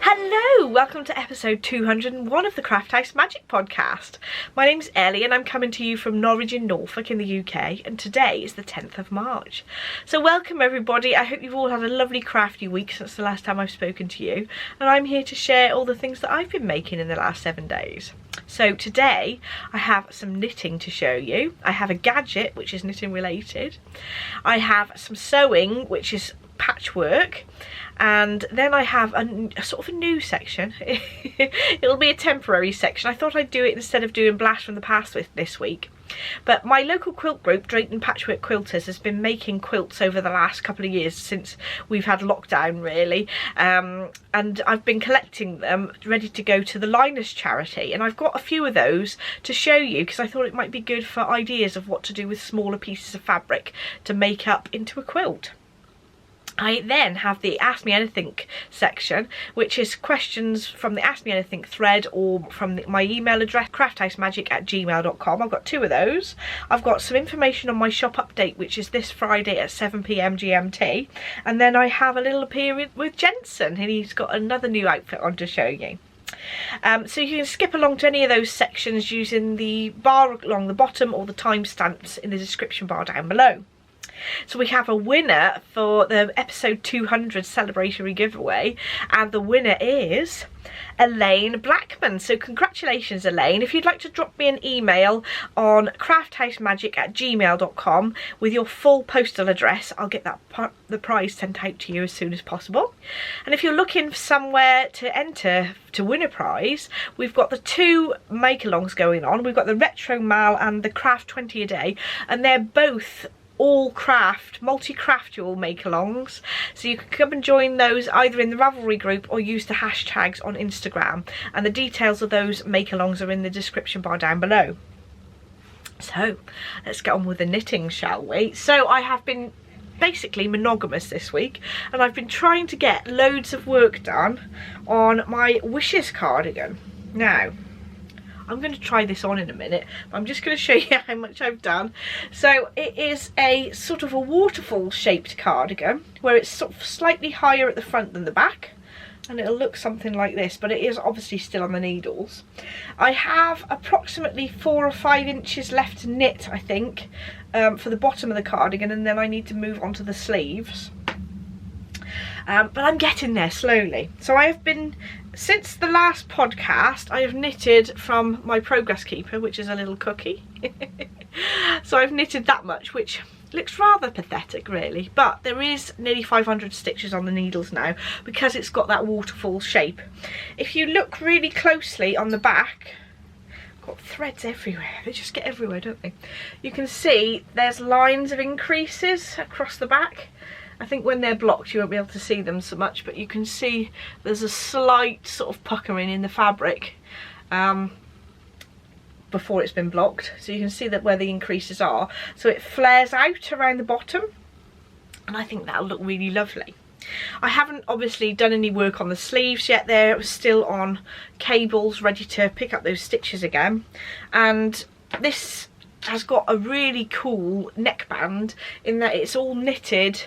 Hello, welcome to episode 201 of the CraftHouseMagic podcast. My name's Ellie and I'm coming to you from Norwich in Norfolk in the UK, and today is the 10th of March. So welcome everybody. I hope you've all had a lovely crafty week since the last time I've spoken to you, and I'm here to share all the things that I've been making in the last 7 days. So today I have some knitting to show you. I have a gadget, which is knitting related. I have some sewing, which is patchwork, and then I have a sort of a new section. It'll be a temporary section. I thought I'd do it instead of doing Blast from the Past this week. But my local quilt group, Drayton Patchwork Quilters, has been making quilts over the last couple of years since we've had lockdown, really. And I've been collecting them ready to go to the Linus charity. And I've got a few of those to show you because I thought it might be good for ideas of what to do with smaller pieces of fabric to make up into a quilt. I then have the Ask Me Anything section, which is questions from the Ask Me Anything thread or from my email address, crafthousemagik@gmail.com. I've got two of those. I've got some information on my shop update, which is this Friday at 7 PM GMT. And then I have a little appearance with Jensen, and he's got another new outfit on to show you. So you can skip along to any of those sections using the bar along the bottom or the timestamps in the description bar down below. So we have a winner for the episode 200 celebratory giveaway, and the winner is Elaine Blackman. So congratulations, Elaine. If you'd like to drop me an email on crafthousemagik@gmail.com with your full postal address, I'll get the prize sent out to you as soon as possible. And if you're looking for somewhere to enter to win a prize, we've got the two Makalongs going on. We've got the Retro Mal and the Craft 20 a day, and they're both all craft, multi-craftual Makalongs, so you can come and join those either in the Ravelry group or use the hashtags on Instagram, and the details of those Makalongs are in the description bar down below. So let's get on with the knitting, shall we? So I have been basically monogamous this week, and I've been trying to get loads of work done on my Wishes cardigan. Now I'm going to try this on in a minute, but I'm just going to show you how much I've done. So it is a sort of a waterfall shaped cardigan where it's sort of slightly higher at the front than the back, and it'll look something like this, but it is obviously still on the needles. I have approximately 4 or 5 inches left to knit, I think, for the bottom of the cardigan, and then I need to move on to the sleeves. But I'm getting there slowly. So I have been, since the last podcast, I have knitted from my Progress Keeper, which is a little cookie. So I've knitted that much, which looks rather pathetic really, but there is nearly 500 stitches on the needles now because it's got that waterfall shape. If you look really closely on the back, got threads everywhere. They just get everywhere, don't they? You can see there's lines of increases across the back. I think when they're blocked you won't be able to see them so much, but you can see there's a slight sort of puckering in the fabric before it's been blocked. So you can see that where the increases are. So it flares out around the bottom, and I think that'll look really lovely. I haven't obviously done any work on the sleeves yet. They're still on cables ready to pick up those stitches again. And this has got a really cool neckband in that it's all knitted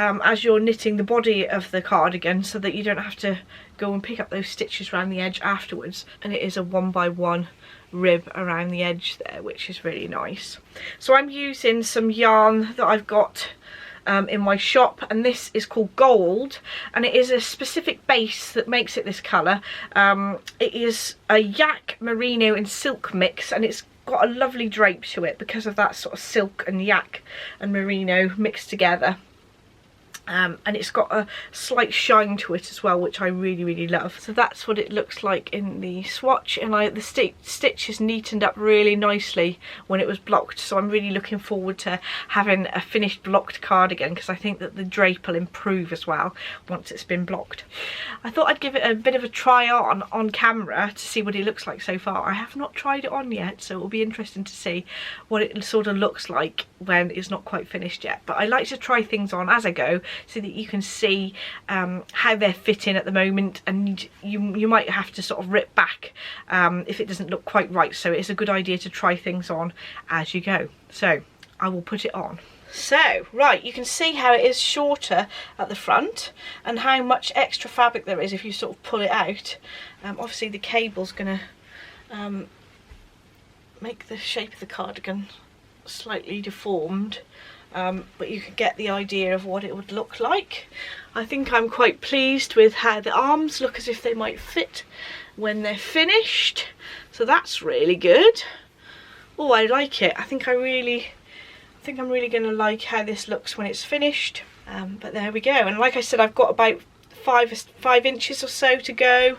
as you're knitting the body of the cardigan, so that you don't have to go and pick up those stitches around the edge afterwards. And it is a 1x1 rib around the edge there, which is really nice. So I'm using some yarn that I've got in my shop, and this is called Gold, and it is a specific base that makes it this colour. It is a yak, merino and silk mix, and it's got a lovely drape to it because of that sort of silk and yak and merino mixed together. And it's got a slight shine to it as well, which I really love. So that's what it looks like in the swatch, and the stitch is neatened up really nicely when it was blocked, so I'm really looking forward to having a finished blocked cardigan because I think that the drape will improve as well once it's been blocked. I thought I'd give it a bit of a try on camera to see what it looks like so far. I have not tried it on yet, so it will be interesting to see what it sort of looks like when it's not quite finished yet. But I like to try things on as I go so that you can see how they're fitting at the moment, and you might have to sort of rip back if it doesn't look quite right. So it's a good idea to try things on as you go. So I will put it on. So, right, you can see how it is shorter at the front and how much extra fabric there is if you sort of pull it out. Obviously the cable's going to make the shape of the cardigan slightly deformed, but you can get the idea of what it would look like. I think I'm quite pleased with how the arms look as if they might fit when they're finished, so that's really good. Oh, I like it. I think I'm really going to like how this looks when it's finished. But there we go. And like I said, I've got about 5 inches or so to go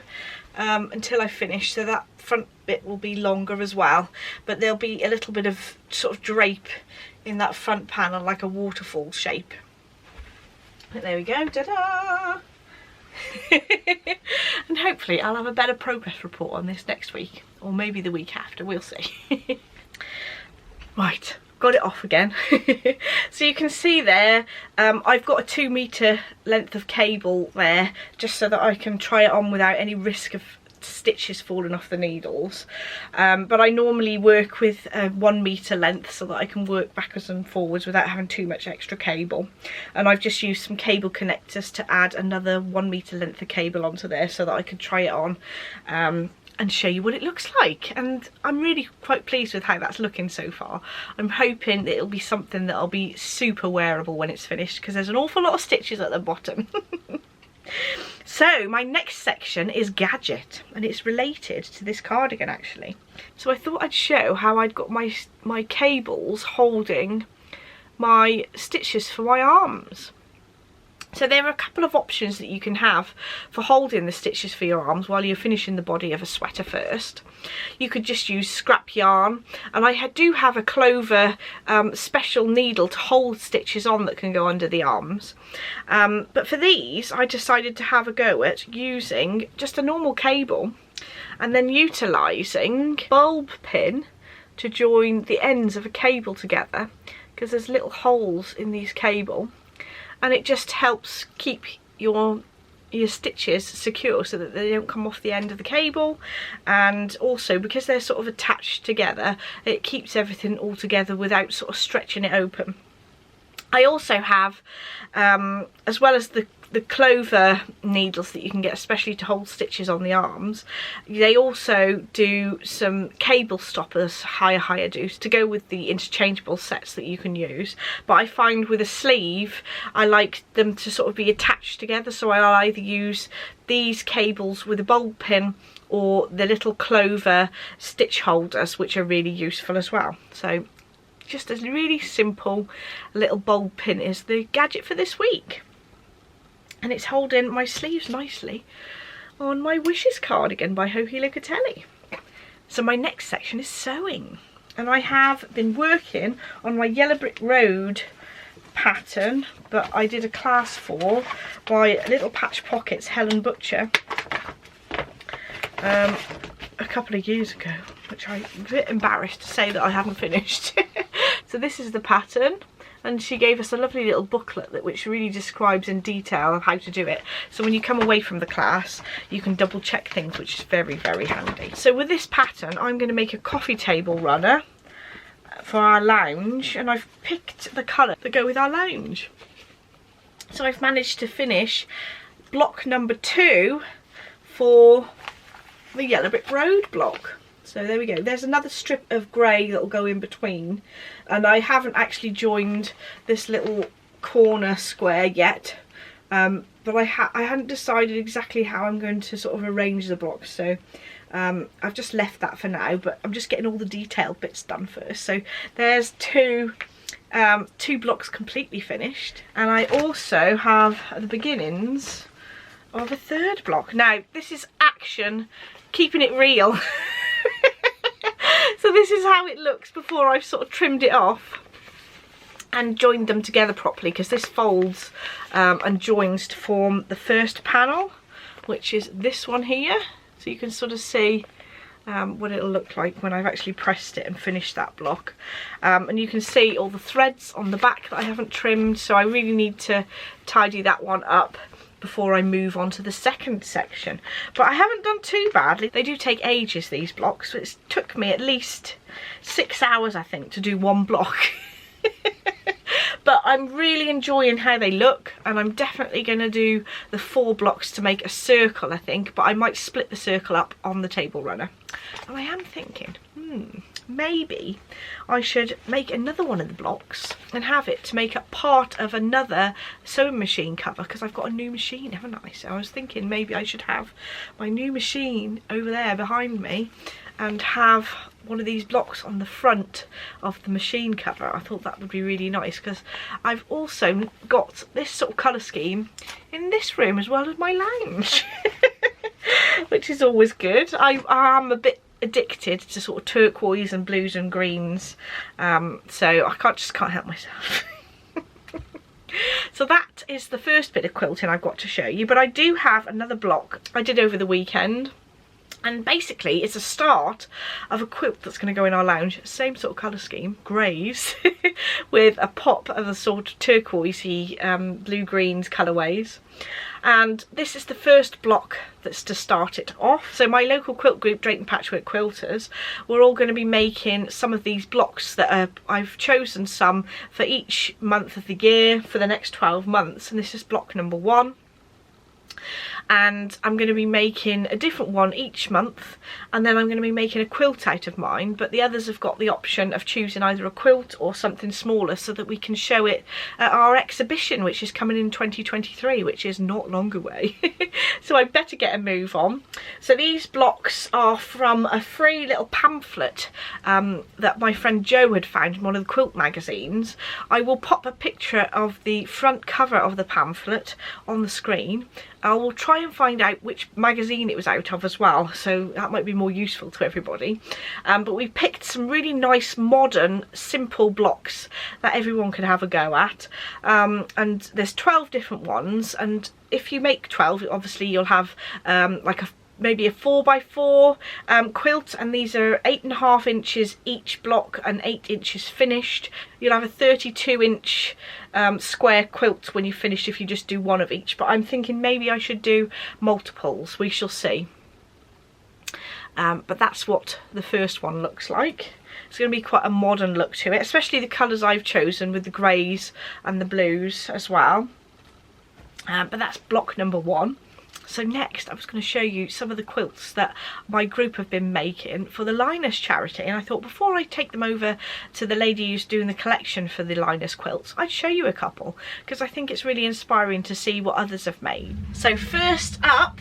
until I finish. So that front bit will be longer as well. But there'll be a little bit of sort of drape in that front panel, like a waterfall shape. But there we go. Ta-da! And hopefully I'll have a better progress report on this next week. Or maybe the week after. We'll see. Right. Got it off again. So you can see there, I've got a 2 metre length of cable there, just so that I can try it on without any risk of stitches falling off the needles. But I normally work with a 1 metre length so that I can work backwards and forwards without having too much extra cable. And I've just used some cable connectors to add another 1 metre length of cable onto there so that I can try it on and show you what it looks like. And I'm really quite pleased with how that's looking so far. I'm hoping that it'll be something that'll be super wearable when it's finished, because there's an awful lot of stitches at the bottom. So my next section is Gadget, and it's related to this cardigan actually. So I thought I'd show how I'd got my cables holding my stitches for my arms. So there are a couple of options that you can have for holding the stitches for your arms while you're finishing the body of a sweater first. You could just use scrap yarn, and I do have a clover special needle to hold stitches on that can go under the arms. But for these I decided to have a go at using just a normal cable and then utilising bulb pin to join the ends of a cable together, because there's little holes in these cable. And it just helps keep your stitches secure so that they don't come off the end of the cable, and also because they're sort of attached together, it keeps everything all together without sort of stretching it open. I also have, as well as the clover needles that you can get especially to hold stitches on the arms, they also do some cable stoppers, higher deuce, to go with the interchangeable sets that you can use. But I find with a sleeve I like them to sort of be attached together, so I'll either use these cables with a bulb pin or the little clover stitch holders, which are really useful as well. So just a really simple little bulb pin is the gadget for this week. And it's holding my sleeves nicely on my Wishes cardigan by Locatelli. So my next section is sewing. And I have been working on my Yellow Brick Road pattern, but I did a class for by Little Patch Pockets Helen Butcher a couple of years ago, which I'm a bit embarrassed to say that I haven't finished. So this is the pattern. And she gave us a lovely little booklet which really describes in detail how to do it. So when you come away from the class, you can double check things, which is very, very handy. So with this pattern, I'm going to make a coffee table runner for our lounge, and I've picked the colour to go with our lounge. So I've managed to finish block number 2 for the Yellow Brick Road block. So there we go. There's another strip of grey that will go in between, and I haven't actually joined this little corner square yet, but I hadn't decided exactly how I'm going to sort of arrange the blocks, so I've just left that for now, but I'm just getting all the detailed bits done first. So there's two blocks completely finished, and I also have the beginnings of a 3rd block. Now this is action, keeping it real. So this is how it looks before I've sort of trimmed it off and joined them together properly, because this folds and joins to form the first panel, which is this one here. So you can sort of see what it'll look like when I've actually pressed it and finished that block. And you can see all the threads on the back that I haven't trimmed, so I really need to tidy that one up before I move on to the second section. But I haven't done too badly. They do take ages, these blocks, so it took me at least 6 hours I think to do one block. I'm really enjoying how they look, and I'm definitely going to do the 4 blocks to make a circle, I think, but I might split the circle up on the table runner. And I am thinking, maybe I should make another one of the blocks and have it to make up part of another sewing machine cover, because I've got a new machine, haven't I? So I was thinking maybe I should have my new machine over there behind me and have one of these blocks on the front of the machine cover. I thought that would be really nice, because I've also got this sort of colour scheme in this room as well as my lounge, which is always good. I am a bit addicted to sort of turquoise and blues and greens, so I just can't help myself. So that is the first bit of quilting I've got to show you, but I do have another block I did over the weekend. And basically it's a start of a quilt that's going to go in our lounge. Same sort of colour scheme, greys, with a pop of a sort of turquoisey blue-greens colourways. And this is the first block that's to start it off. So my local quilt group, Drayton Patchwork Quilters, we're all going to be making some of these blocks that are, I've chosen some for each month of the year for the next 12 months. And this is block number 1. And I'm going to be making a different one each month, and then I'm going to be making a quilt out of mine, but the others have got the option of choosing either a quilt or something smaller so that we can show it at our exhibition, which is coming in 2023, which is not long away. So I better get a move on. So these blocks are from a free little pamphlet that my friend Jo had found in one of the quilt magazines. I will pop a picture of the front cover of the pamphlet on the screen. I will try and find out which magazine it was out of as well, so that might be more useful to everybody. But we picked some really nice, modern, simple blocks that everyone can have a go at. And there's 12 different ones, and if you make 12, obviously you'll have like maybe a 4x4 quilt, and these are 8.5 inches each block and 8 inches finished. You'll have a 32-inch square quilt when you finish if you just do one of each, but I'm thinking maybe I should do multiples. We shall see. But that's what the first one looks like. It's going to be quite a modern look to it, especially the colours I've chosen with the greys and the blues as well. But that's block number 1. So next I was going to show you some of the quilts that my group have been making for the Linus charity, and I thought before I take them over to the lady who's doing the collection for the Linus quilts, I'd show you a couple, because I think it's really inspiring to see what others have made. So first up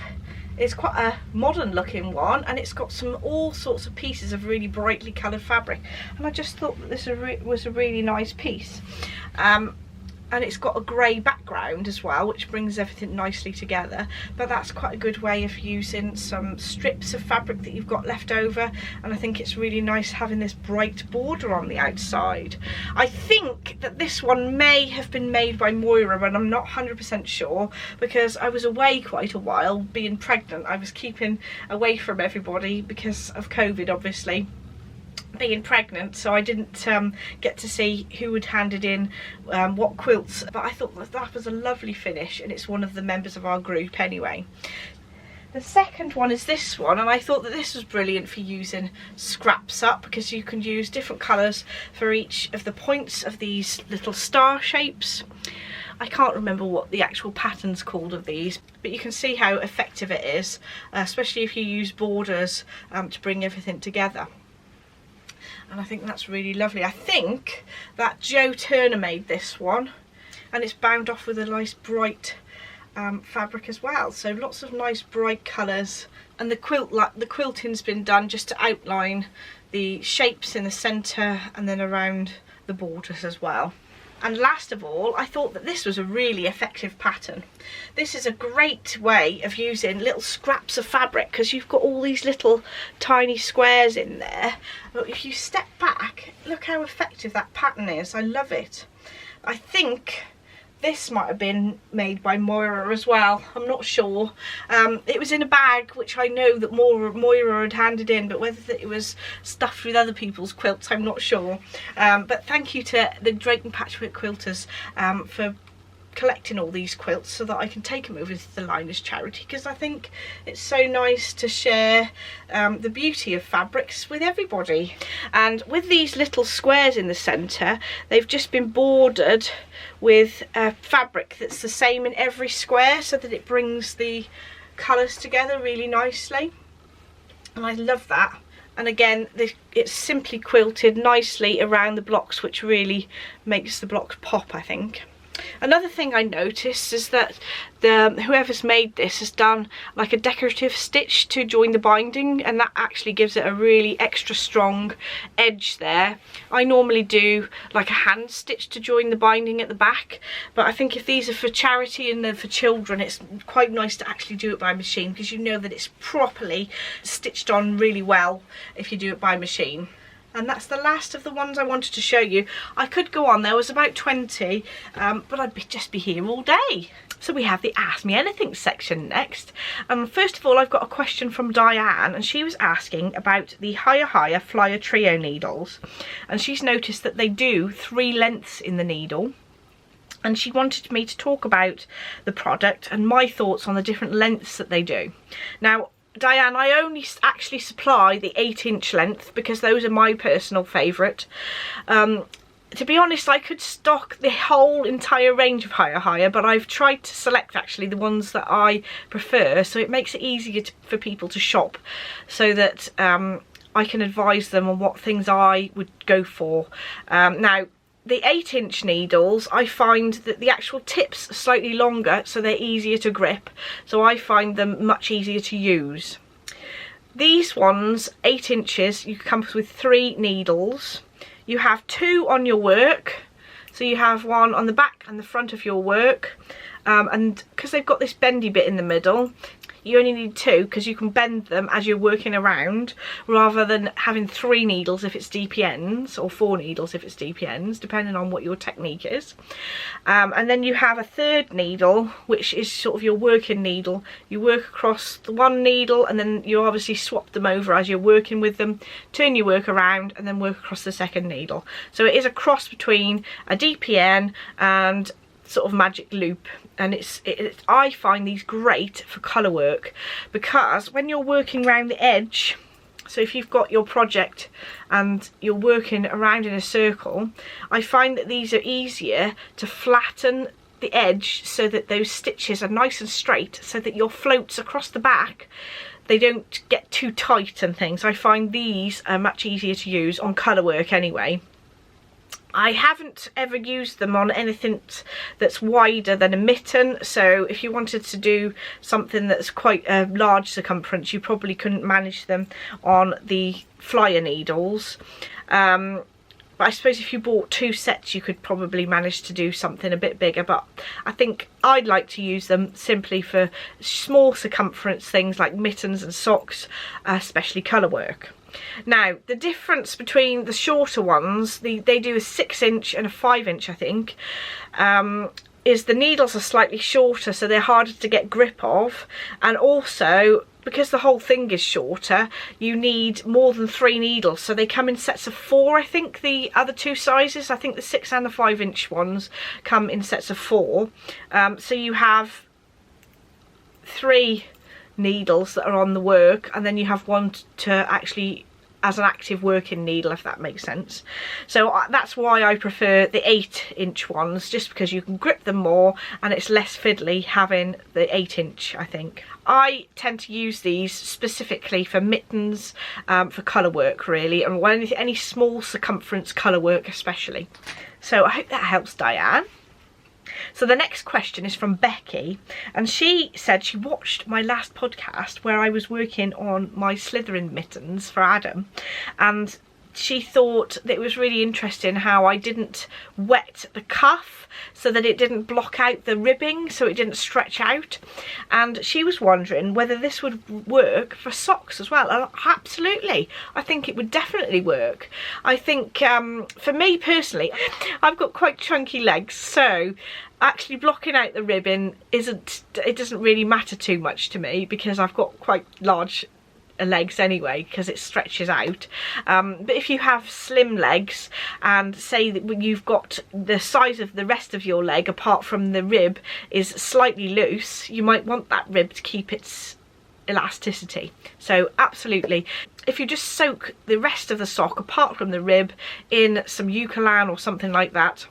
is quite a modern looking one, and it's got all sorts of pieces of really brightly coloured fabric, and I just thought that this was a really nice piece. And it's got a grey background as well, which brings everything nicely together, but that's quite a good way of using some strips of fabric that you've got left over, and I think it's really nice having this bright border on the outside. I think that this one may have been made by Moira, but I'm not 100% sure, because I was away quite a while being pregnant. I was keeping away from everybody because of COVID, obviously, being pregnant, so I didn't get to see who had handed in what quilts, but I thought that was a lovely finish, and it's one of the members of our group anyway. The second one is this one, and I thought that this was brilliant for using scraps up, because you can use different colours for each of the points of these little star shapes. I can't remember what the actual pattern's called of these, but you can see how effective it is, especially if you use borders to bring everything together. And I think that's really lovely. I think that Jo Turner made this one, and it's bound off with a nice bright fabric as well. So lots of nice bright colours, and the quilting's been done just to outline the shapes in the centre and then around the borders as well. And last of all, I thought that this was a really effective pattern. This is a great way of using little scraps of fabric, because you've got all these little tiny squares in there. But if you step back, look how effective that pattern is. I love it. I think this might have been made by Moira as well. I'm not sure. It was in a bag, which I know that Moira had handed in, but whether it was stuffed with other people's quilts, I'm not sure. But thank you to the Drayton Patchwork Quilters for collecting all these quilts so that I can take them over to the Liners charity, because I think it's so nice to share the beauty of fabrics with everybody. And with these little squares in the centre, they've just been bordered with fabric that's the same in every square, so that it brings the colours together really nicely, and I love that. And again, it's simply quilted nicely around the blocks, which really makes the blocks pop, I think. Another thing I noticed is that whoever's made this has done like a decorative stitch to join the binding, and that actually gives it a really extra strong edge there. I normally do like a hand stitch to join the binding at the back, but I think if these are for charity and then for children, it's quite nice to actually do it by machine, because you know that it's properly stitched on really well if you do it by machine. And that's the last of the ones I wanted to show you. I could go on, there was about 20, but I'd just be here all day. So we have the Ask Me Anything section next. First of all, I've got a question from Diane, and she was asking about the Higher Flyer Trio needles. And she's noticed that they do 3 lengths in the needle. And she wanted me to talk about the product and my thoughts on the different lengths that they do. Now, Diane, I only actually supply the 8-inch length because those are my personal favourite. To be honest, I could stock the whole entire range of Higher, but I've tried to select actually the ones that I prefer, so it makes it easier for people to shop, so that I can advise them on what things I would go for. Now, the 8-inch needles, I find that the actual tips are slightly longer, so they're easier to grip, so I find them much easier to use. These ones, 8 inches, you come with 3 needles. You have 2 on your work, so you have one on the back and the front of your work, and because they've got this bendy bit in the middle, you only need 2 because you can bend them as you're working around, rather than having 3 needles if it's DPNs, or 4 needles if it's DPNs, depending on what your technique is. And then you have a 3rd needle, which is sort of your working needle. You work across the one needle, and then you obviously swap them over as you're working with them, turn your work around, and then work across the 2nd needle. So it is a cross between a DPN and sort of magic loop, and I find these great for colour work, because when you're working around the edge, so if you've got your project and you're working around in a circle, I find that these are easier to flatten the edge so that those stitches are nice and straight, so that your floats across the back, they don't get too tight and things. I find these are much easier to use on colour work anyway. I haven't ever used them on anything that's wider than a mitten, so if you wanted to do something that's quite a large circumference, you probably couldn't manage them on the flyer needles. But I suppose if you bought 2 sets, you could probably manage to do something a bit bigger, but I think I'd like to use them simply for small circumference things like mittens and socks, especially colour work. Now, the difference between the shorter ones, they do a 6-inch and a 5-inch, I think, is the needles are slightly shorter, so they're harder to get grip of, and also because the whole thing is shorter, you need more than 3 needles, so they come in sets of 4. I think the other 2 sizes, I think the 6 and the 5-inch ones come in sets of 4, so you have 3 needles that are on the work, and then you have one to actually as an active working needle, if that makes sense. So that's why I prefer the 8-inch ones, just because you can grip them more and it's less fiddly having the 8-inch, I think. I tend to use these specifically for mittens, for colour work really, and any small circumference colour work especially. So I hope that helps, Diane. So the next question is from Becky, and she said she watched my last podcast where I was working on my Slytherin mittens for Adam, and she thought that it was really interesting how I didn't wet the cuff so that it didn't block out the ribbing, so it didn't stretch out, and she was wondering whether this would work for socks as well. And absolutely, I think it would definitely work. I think for me personally, I've got quite chunky legs, so actually blocking out the ribbon doesn't really matter too much to me, because I've got quite large legs anyway, because it stretches out. But if you have slim legs, and say that you've got the size of the rest of your leg apart from the rib is slightly loose, you might want that rib to keep its elasticity. So absolutely, if you just soak the rest of the sock apart from the rib in some Eucalan or something like that,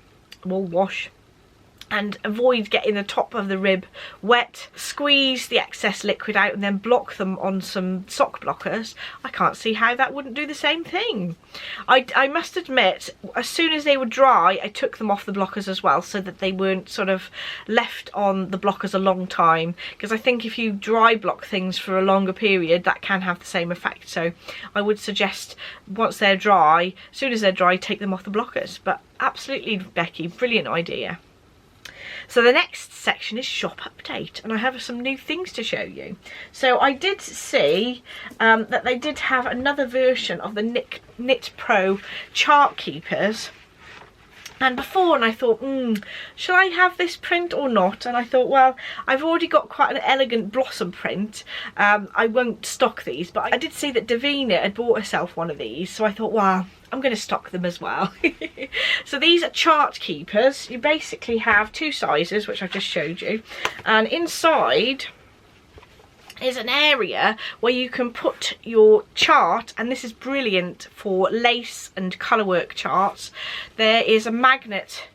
wool wash, and avoid getting the top of the rib wet, squeeze the excess liquid out and then block them on some sock blockers, I can't see how that wouldn't do the same thing. I must admit, as soon as they were dry, I took them off the blockers as well, so that they weren't sort of left on the blockers a long time, because I think if you dry block things for a longer period, that can have the same effect. So I would suggest once they're dry, as soon as they're dry, take them off the blockers. But absolutely, Becky, brilliant idea. So the next section is shop update, and I have some new things to show you. So I did see that they did have another version of the Knit Pro chart keepers. And before, and I thought, shall I have this print or not? And I thought, well, I've already got quite an elegant blossom print. I won't stock these, but I did see that Davina had bought herself one of these. So I thought, well, I'm going to stock them as well. So these are chart keepers. You basically have two sizes, which I've just showed you. And inside is an area where you can put your chart, and this is brilliant for lace and colourwork charts. There is a magnet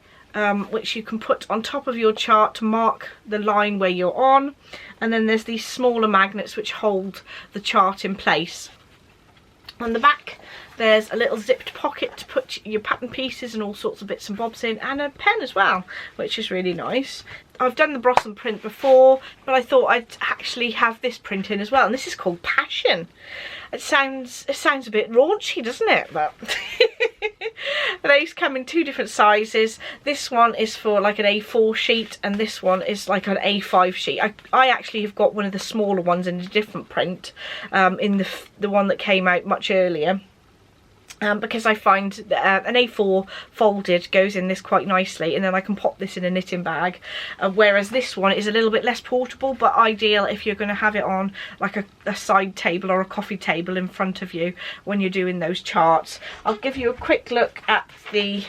which you can put on top of your chart to mark the line where you're on, and then there's these smaller magnets which hold the chart in place. On the back there's a little zipped pocket to put your pattern pieces and all sorts of bits and bobs in, and a pen as well, which is really nice. I've done the blossom print before, but I thought I'd actually have this print in as well, and this is called Passion. It sounds a bit raunchy, doesn't it? But these come in two different sizes. This one is for like an A4 sheet, and this one is like an A5 sheet. I actually have got one of the smaller ones in a different print, in the one that came out much earlier. Because I find that an A4 folded goes in this quite nicely, and then I can pop this in a knitting bag, whereas this one is a little bit less portable, but ideal if you're going to have it on like a side table or a coffee table in front of you when you're doing those charts. I'll give you a quick look at the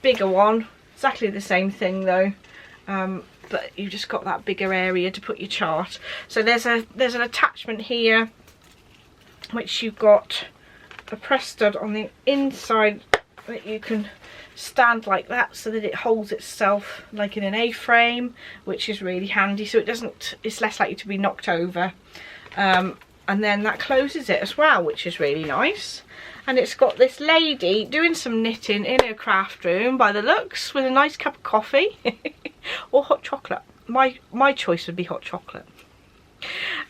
bigger one. Exactly the same thing though, but you've just got that bigger area to put your chart. So there's an attachment here which you've got a press stud on the inside that you can stand like that, so that it holds itself like in an A-frame, which is really handy, so it's less likely to be knocked over. And then that closes it as well, which is really nice. And it's got this lady doing some knitting in her craft room by the looks, with a nice cup of coffee or hot chocolate. My choice would be hot chocolate.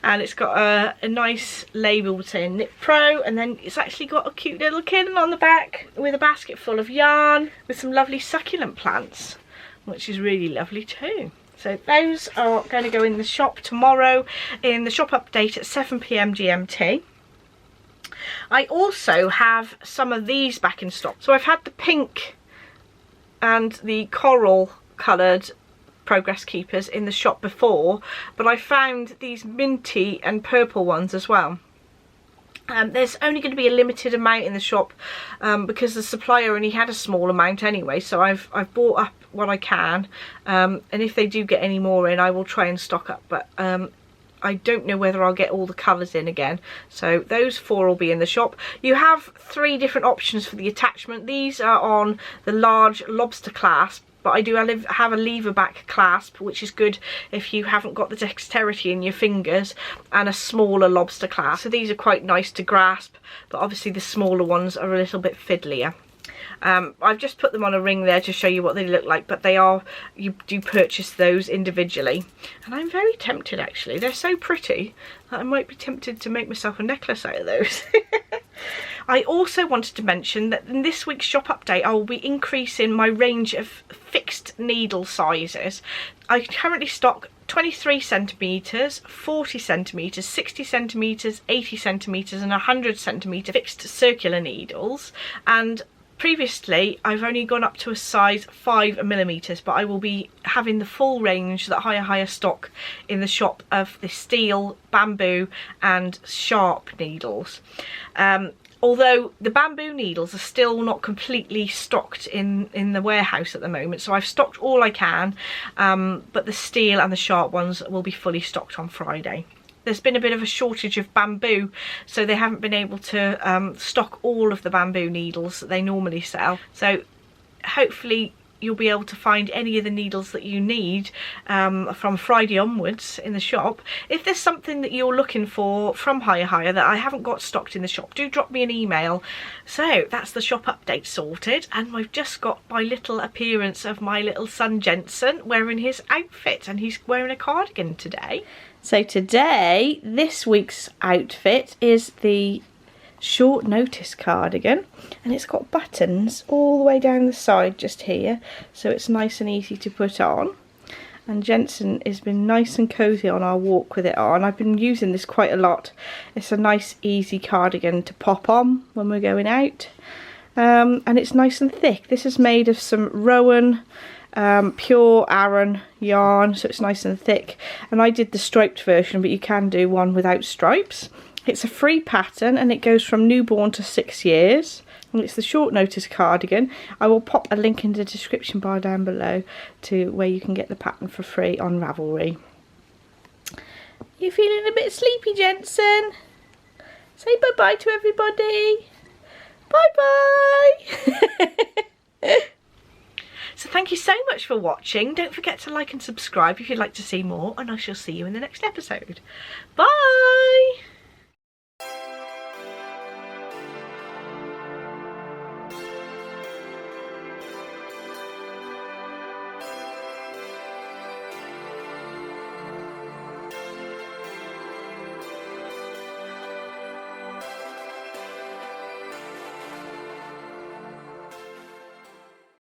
And it's got a nice label saying Knit Pro, and then it's actually got a cute little kitten on the back with a basket full of yarn with some lovely succulent plants, which is really lovely too. So those are going to go in the shop tomorrow in the shop update at 7 PM GMT. I also have some of these back in stock. So I've had the pink and the coral coloured progress keepers in the shop before, but I found these minty and purple ones as well. There's only going to be a limited amount in the shop because the supplier only had a small amount anyway, so I've bought up what I can, and if they do get any more in, I will try and stock up, but I don't know whether I'll get all the colours in again. So those four will be in the shop. You have three different options for the attachment. These are on the large lobster clasp, but I do have a lever back clasp, which is good if you haven't got the dexterity in your fingers, and a smaller lobster clasp. So these are quite nice to grasp, but obviously the smaller ones are a little bit fiddlier. I've just put them on a ring there to show you what they look like, but you do purchase those individually. And I'm very tempted actually, they're so pretty that I might be tempted to make myself a necklace out of those. I also wanted to mention that in this week's shop update I will be increasing my range of fixed needle sizes. I currently stock 23 centimetres, 40 centimetres, 60 centimetres, 80 centimetres and 100 centimetre fixed circular needles, and Previously, I've only gone up to a size 5mm, but I will be having the full range that Higher stock in the shop of the steel, bamboo and sharp needles. Although the bamboo needles are still not completely stocked in the warehouse at the moment, so I've stocked all I can, but the steel and the sharp ones will be fully stocked on Friday. There's been a bit of a shortage of bamboo, so they haven't been able to stock all of the bamboo needles that they normally sell. So hopefully you'll be able to find any of the needles that you need from Friday onwards in the shop. If there's something that you're looking for from Higher that I haven't got stocked in the shop, do drop me an email. So that's the shop update sorted, and we've just got my little appearance of my little son Jensen wearing his outfit, and he's wearing a cardigan today. So today, this week's outfit is the short notice cardigan, and it's got buttons all the way down the side just here, so it's nice and easy to put on. And Jensen has been nice and cozy on our walk with it on. I've been using this quite a lot. It's a nice easy cardigan to pop on when we're going out, and it's nice and thick. This is made of some Rowan pure Aran yarn, so it's nice and thick, and I did the striped version, but you can do one without stripes. It's a free pattern and it goes from newborn to 6 years, and it's the short notice cardigan. I will pop a link in the description bar down below to where you can get the pattern for free on Ravelry. You feeling a bit sleepy, Jensen? Say bye bye to everybody. Bye bye. So thank you so much for watching. Don't forget to like and subscribe if you'd like to see more, and I shall see you in the next episode. Bye!